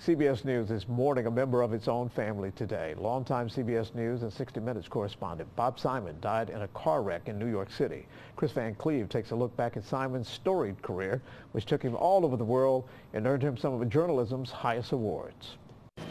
CBS News is mourning a member of its own family today. Longtime CBS News and 60 Minutes correspondent Bob Simon died in a car wreck in New York City. Chris Van Cleve takes a look back at Simon's storied career, which took him all over the world and earned him some of journalism's highest awards.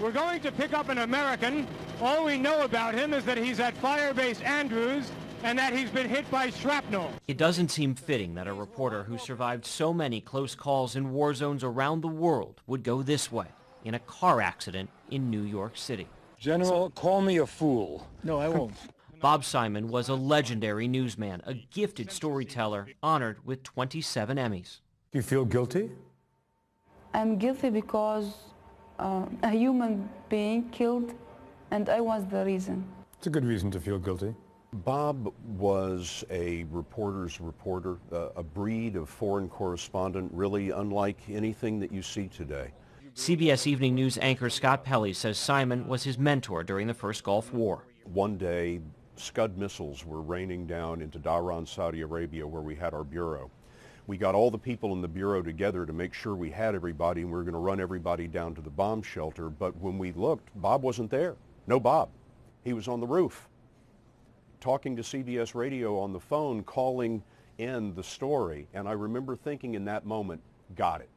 We're going to pick up an American. All we know about him is that he's at Firebase Andrews and that he's been hit by shrapnel. It doesn't seem fitting that a reporter who survived so many close calls in war zones around the world would go this way, in a car accident in New York City. General, call me a fool. No, I won't. Bob Simon was a legendary newsman, a gifted storyteller, honored with 27 Emmys. Do you feel guilty? I'm guilty because a human being killed, and I was the reason. It's a good reason to feel guilty. Bob was a reporter's reporter, a breed of foreign correspondent, really unlike anything that you see today. CBS Evening News anchor Scott Pelley says Simon was his mentor during the first Gulf War. One day, Scud missiles were raining down into Dhahran, Saudi Arabia, where we had our bureau. We got all the people in the bureau together to make sure we had everybody, and we were going to run everybody down to the bomb shelter. But when we looked, Bob wasn't there. No Bob. He was on the roof, talking to CBS Radio on the phone, calling in the story. And I remember thinking in that moment, got it.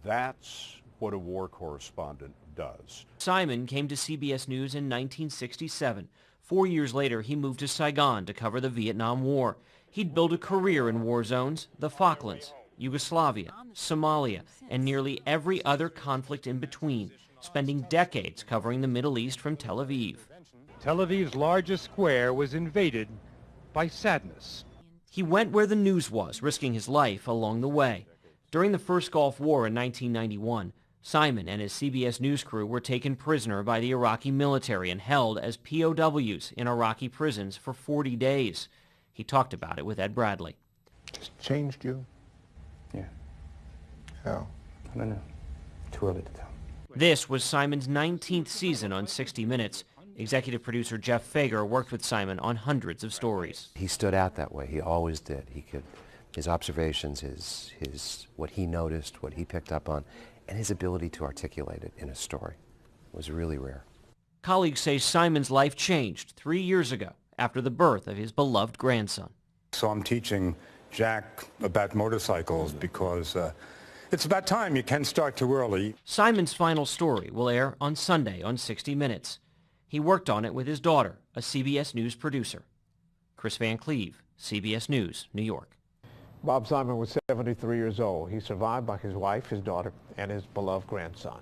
That's what a war correspondent does. Simon came to CBS News in 1967. 4 years later, he moved to Saigon to cover the Vietnam War. He'd built a career in war zones, the Falklands, Yugoslavia, Somalia, and nearly every other conflict in between, spending decades covering the Middle East from Tel Aviv. Tel Aviv's largest square was invaded by sadness. He went where the news was, risking his life along the way. During the first Gulf War in 1991, Simon and his CBS News crew were taken prisoner by the Iraqi military and held as POWs in Iraqi prisons for 40 days. He talked about it with Ed Bradley. It's changed you? Yeah. How? I don't know. Too early to tell. This was Simon's 19th season on 60 Minutes. Executive producer Jeff Fager worked with Simon on hundreds of stories. He stood out that way. He always did. His observations, his what he noticed, what he picked up on, and his ability to articulate it in a story was really rare. Colleagues say Simon's life changed 3 years ago after the birth of his beloved grandson. So I'm teaching Jack about motorcycles because it's about time. You can start too early. Simon's final story will air on Sunday on 60 Minutes. He worked on it with his daughter, a CBS News producer. Chris Van Cleve, CBS News, New York. Bob Simon was 73 years old. He's survived by his wife, his daughter, and his beloved grandson.